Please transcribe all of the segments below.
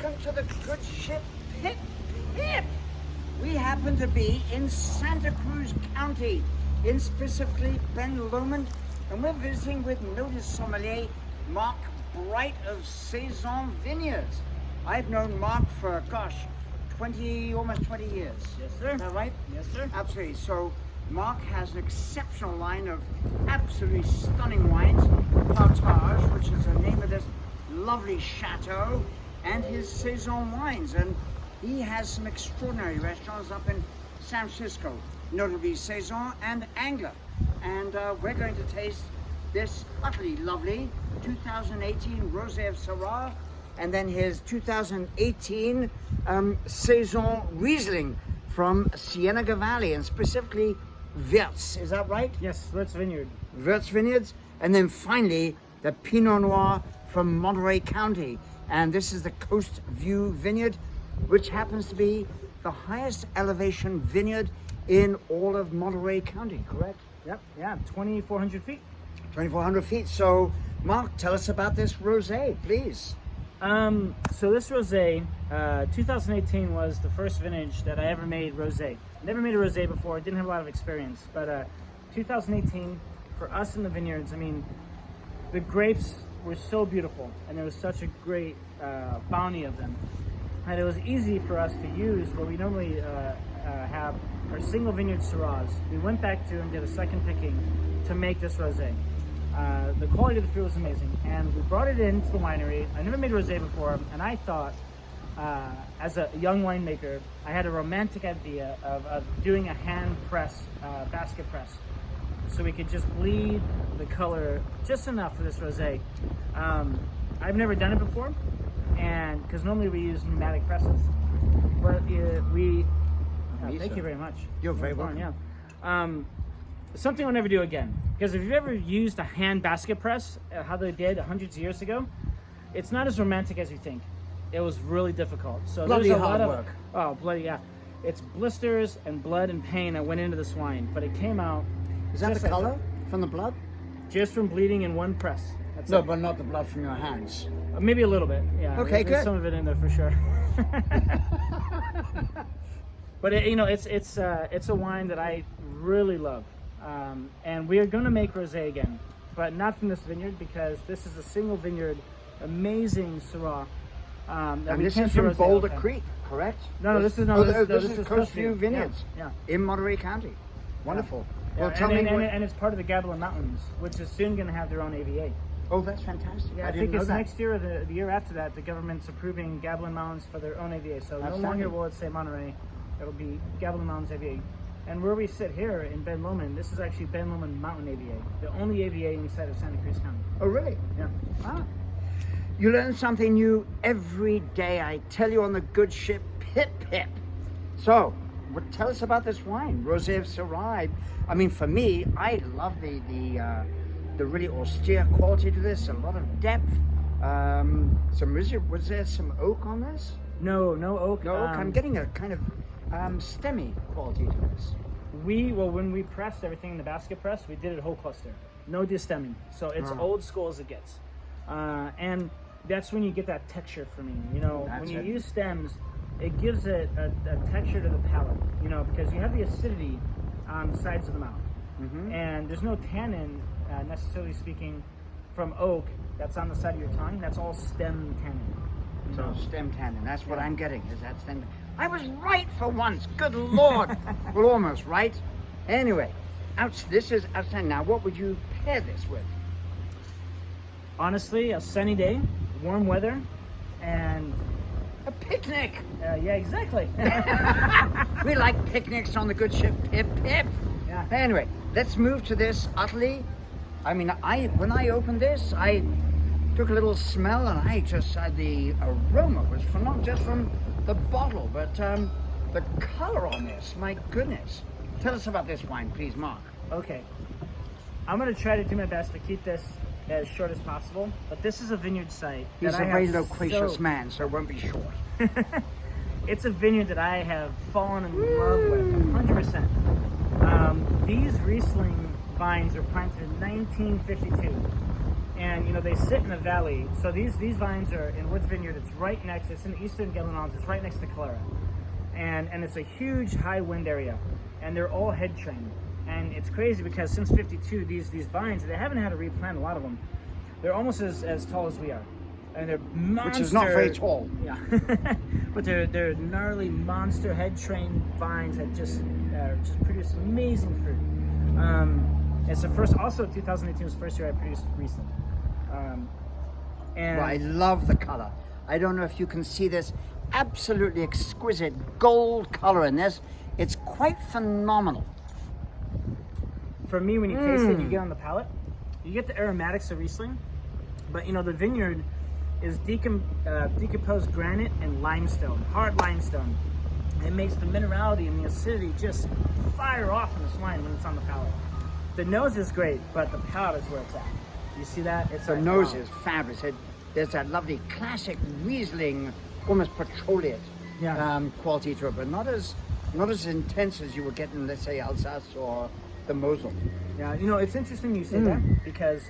welcome to the Good Ship Pip Pip. We happen to be in Santa Cruz County, in specifically Ben Lomond, and we're visiting with noted sommelier Mark Bright of Saison Vineyards. I've known Mark for, almost 20 years. Yes, sir. Is that right? Yes, sir. Absolutely. So Mark has an exceptional line of absolutely stunning wines, Partage, which is the name of this lovely chateau, and his Saison wines. And he has some extraordinary restaurants up in San Francisco, notably Saison and Angler. And we're going to taste this utterly lovely 2018 Rosé of Syrah, and then his 2018 Saison Riesling from Cienega Valley, and specifically Wirtz. Is that right? Yes, Wirtz Vineyard. Wirtz Vineyards. And then finally, the Pinot Noir from Monterey County. And this is the Coast View Vineyard, which happens to be the highest elevation vineyard in all of Monterey County, correct? Yep, yeah, 2,400 feet. 2,400 feet. So, Mark, tell us about this rosé, please. So this rosé, 2018 was the first vintage that I ever made rosé. Never made a rosé before, didn't have a lot of experience, but 2018, for us in the vineyards, I mean, the grapes were so beautiful, and there was such a great bounty of them, and it was easy for us to use what we normally have our single vineyard Syrahs. We went back to and did a second picking to make this rosé. The quality of the fruit was amazing, and we brought it into the winery. I never made rosé before, and I thought, as a young winemaker, I had a romantic idea of doing a hand press, basket press, so we could just bleed the color just enough for this rosé. I've never done it before, and because normally we use pneumatic presses, but thank you very much. You're very welcome. Yeah. Something I'll never do again. Because if you've ever used a hand basket press, how they did hundreds of years ago, it's not as romantic as you think. It was really difficult. So bloody there's a hard lot work. Oh, bloody, yeah. It's blisters and blood and pain that went into this wine, but it came out. Is that just the like color from the blood? Just from bleeding in one press. That's No, it. but not the blood from your hands. Maybe a little bit, yeah. Okay, There's good. some of it in there for sure. But it's a wine that I really love. And we are going to make rosé again, but not from this vineyard, because this is a single vineyard, amazing Syrah. And this is from Boulder Creek, correct? No, this is Coast View Vineyards, yeah. in Monterey County. Wonderful. Yeah. Well, tell me and it's part of the Gavilan Mountains, which is soon going to have their own AVA. Oh, that's fantastic. Yeah, I think it's next year or the year after that. The government's approving Gavilan Mountains for their own AVA. So no longer will it say Monterey; it'll be Gavilan Mountains AVA. And where we sit here in Ben Lomond, this is actually Ben Lomond Mountain AVA, the only AVA inside of Santa Cruz County. Oh, really? Yeah. Ah. You learn something new every day, I tell you, on the Good Ship Pip Pip. So, tell us about this wine, Rosé of Syrah. I mean, for me, I love the really austere quality to this, a lot of depth. Was there some oak on this? No oak. No oak. I'm getting a kind of stemmy quality to this. When we pressed everything in the basket press, we did it whole cluster, no destemming. So it's old school as it gets, and that's when you get that texture for me. When you use stems, it gives it a texture to the palate. Because you have the acidity on the sides of the mouth, and there's no tannin, necessarily speaking, from oak that's on the side of your tongue. That's all stem tannin. So stem tannin, that's what I'm getting, is that stem. I was right for once, good Lord. Well, almost right. Anyway, this is outstanding. Now, what would you pair this with? Honestly, a sunny day, warm weather, and a picnic. Yeah, exactly. We like picnics on the Good Ship Pip Pip. Yeah. Anyway, let's move to this utterly. I mean, when I opened this, I took a little smell, and I just said the aroma was phenomenal, just from the bottle, but the color on this, my goodness. Tell us about this wine, please, Mark. Okay. I'm going to try to do my best to keep this as short as possible, but this is a vineyard site. He's a very loquacious man, so it won't be short. It's a vineyard that I have fallen in love with, 100%. These Riesling vines were planted in 1952, And they sit in a valley. So these vines are in Woods Vineyard. It's right next. It's in the eastern Glenolms. It's right next to Calera, and it's a huge high wind area, and they're all head trained. And it's crazy because since '52, these vines, they haven't had to replant a lot of them. They're almost as tall as we are, and they're monster. Which is not very tall. Yeah, but they're gnarly monster head trained vines that just produce amazing fruit. It's the first. Also, 2018 was the first year I produced Riesling. Well, I love the color. I don't know if you can see this absolutely exquisite gold color in this. It's quite phenomenal. For me, when you taste it, you get on the palate, you get the aromatics of Riesling, but the vineyard is decomposed granite and limestone, hard limestone. It makes the minerality and the acidity just fire off in this wine when it's on the palate. The nose is great, but the palate is where it's at. You see that? The nose is fabulous. There's that lovely classic Riesling, almost petroleate quality to it, but not as intense as you would get in, let's say, Alsace or the Mosel. Yeah, it's interesting you say that because,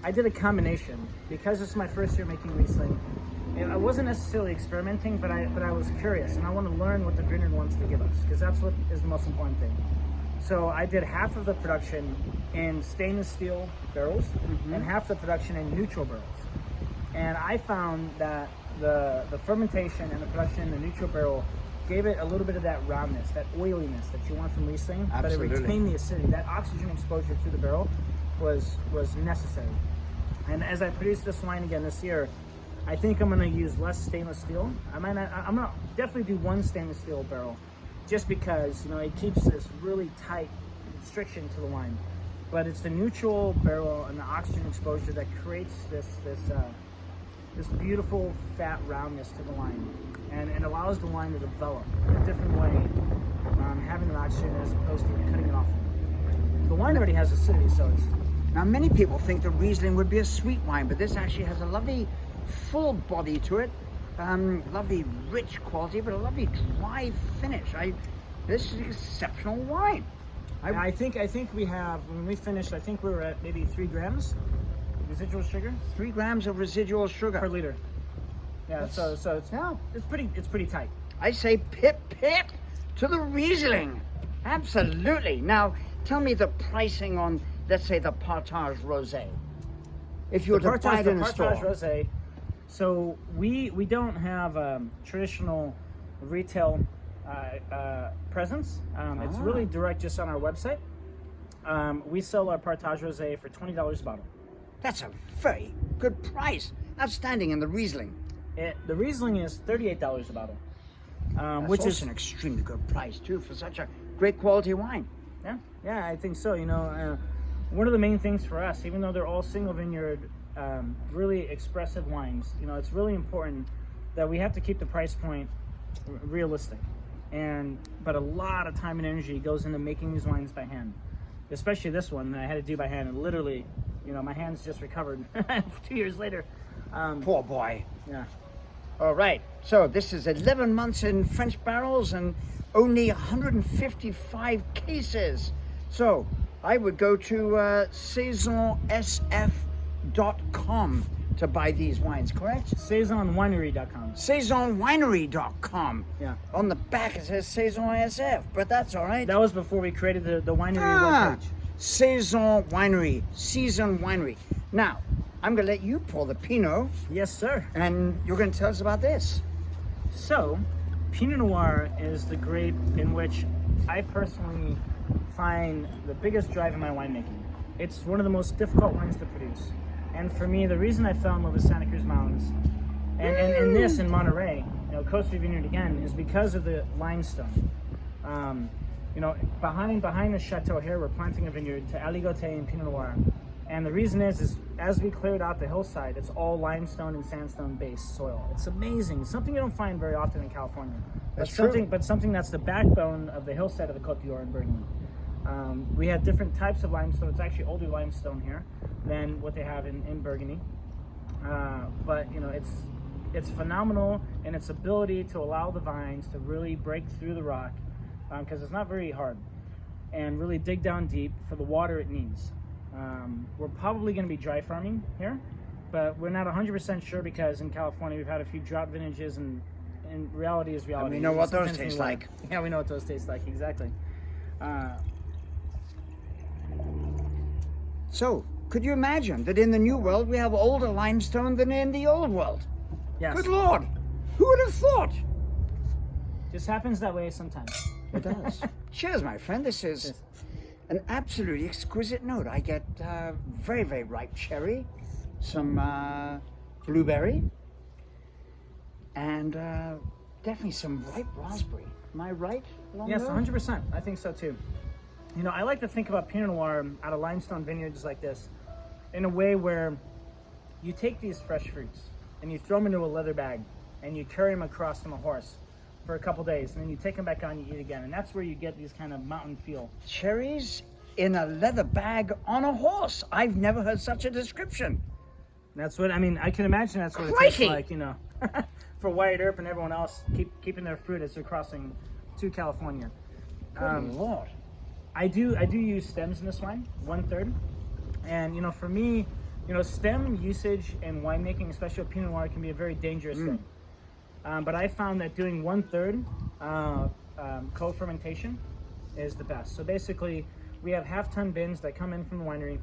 I did a combination. Because it's my first year making Riesling, and I wasn't necessarily experimenting, but I was curious, and I want to learn what the vineyard wants to give us, because that's what is the most important thing. So I did half of the production in stainless steel barrels and half the production in neutral barrels. And I found that the fermentation and the production in the neutral barrel gave it a little bit of that roundness, that oiliness that you want from Riesling, Absolutely. but it retained the acidity. That oxygen exposure through the barrel was necessary. And as I produce this wine again this year, I think I'm going to use less stainless steel. I'm going to definitely do one stainless steel barrel, just because it keeps this really tight restriction to the wine. But it's the neutral barrel and the oxygen exposure that creates this beautiful fat roundness to the wine, and it allows the wine to develop in a different way, having the oxygen as opposed to cutting it off. The wine already has acidity, so it's. Now, many people think the Riesling would be a sweet wine, but this actually has a lovely full body to it, lovely rich quality, but a lovely dry finish. This is an exceptional wine. I think we have, when we finished, I think we were at maybe 3 grams residual sugar. 3 grams of residual sugar per liter. Yeah, so it's pretty tight. I say pip to the Riesling. Absolutely. Now, tell me the pricing on, let's say, the Partage Rosé. If you were to buy it in a store. Partage Rosé. So we don't have traditional retail presence. It's really direct, just on our website. We sell our Partage Rosé for $20 a bottle. That's a very good price. Outstanding. And the Riesling? The Riesling is $38 a bottle, which is an extremely good price too for such a great quality wine. Yeah, I think so. One of the main things for us, even though they're all single vineyard, really expressive wines, it's really important that we have to keep the price point realistic. But a lot of time and energy goes into making these wines by hand, especially this one that I had to do by hand. And literally, my hands just recovered 2 years later. Poor boy. Yeah. All right. So this is 11 months in French barrels and only 155 cases. So I would go to saisonsf.com to buy these wines, correct? Saisonwinery.com. Saisonwinery.com. Yeah. On the back it says Saison SF, but that's all right. That was before we created the winery webpage. Saison Winery, Season Winery. Now, I'm going to let you pour the Pinot. Yes, sir. And you're going to tell us about this. So, Pinot Noir is the grape in which I personally find the biggest drive in my winemaking. It's one of the most difficult wines to produce. And for me, the reason I fell in love with Santa Cruz Mountains and this in Monterey, Costa Vineyard again, is because of the limestone. Behind the chateau here, we're planting a vineyard to Aligoté and Pinot Noir. And the reason is as we cleared out the hillside, it's all limestone and sandstone based soil. It's amazing. It's something you don't find very often in California. But something that's the backbone of the hillside of the Côte d'Or in Burgundy. We have different types of limestone. It's actually older limestone here than what they have in Burgundy. But it's phenomenal in its ability to allow the vines to really break through the rock, because it's not very hard, and really dig down deep for the water it needs. We're probably going to be dry farming here, but we're not 100% sure because in California we've had a few drought vintages, and reality is reality. And we know what those Sometimes taste we like. Yeah, we know what those taste like, exactly. So, could you imagine that in the new world we have older limestone than in the old world? Yes. Good Lord! Who would have thought? Just happens that way sometimes. It does. Cheers, my friend. This is Cheers. an absolutely exquisite note. I get very, very ripe cherry, some blueberry, and definitely some ripe raspberry. Am I right? Yes, 100%. I think so too. You know, I like to think about Pinot Noir out of limestone vineyards like this in a way where you take these fresh fruits and you throw them into a leather bag and you carry them across on a horse for a couple days, and then you take them back on, you eat again, and that's where you get these kind of mountain feel. Cherries in a leather bag on a horse. I've never heard such a description. That's what I mean. I can imagine that's what it Crikey! tastes like, you know, for Wyatt Earp and everyone else keeping their fruit as they're crossing to California. Good Lord. I do use stems in this wine, 1/3, and you know, for me, you know, stem usage in winemaking, especially with Pinot Noir, can be a very dangerous thing. But I found that doing 1/3 co-fermentation is the best. So basically, we have half-ton bins that come in from the winery.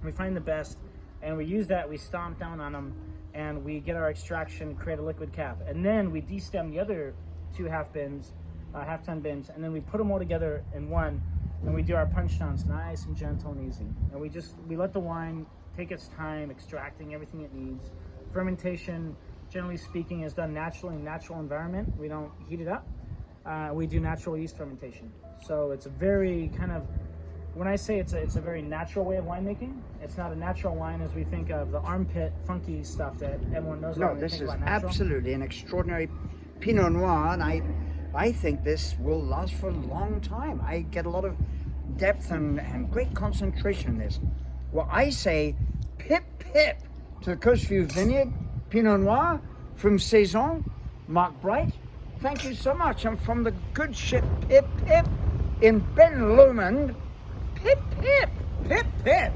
We find the best, and we use that. We stomp down on them, and we get our extraction, create a liquid cap, and then we destem the other 2 half-ton bins, and then we put them all together in one, and we do our punch downs nice and gentle and easy. And we let the wine take its time, extracting everything it needs. Fermentation, generally speaking, is done naturally in natural environment. We don't heat it up. We do natural yeast fermentation. So it's a very kind of, when I say it's a very natural way of winemaking, it's not a natural wine as we think of the armpit funky stuff that everyone knows about. No, when they this think is about natural. absolutely an extraordinary Pinot Noir, and I think this will last for a long time. I get a lot of depth and great concentration in this. Well, I say pip pip to the Coastview Vineyard Pinot Noir from Saison, Mark Bright. Thank you so much. I'm from the Good Ship Pip Pip in Ben Lomond. Pip pip, pip pip.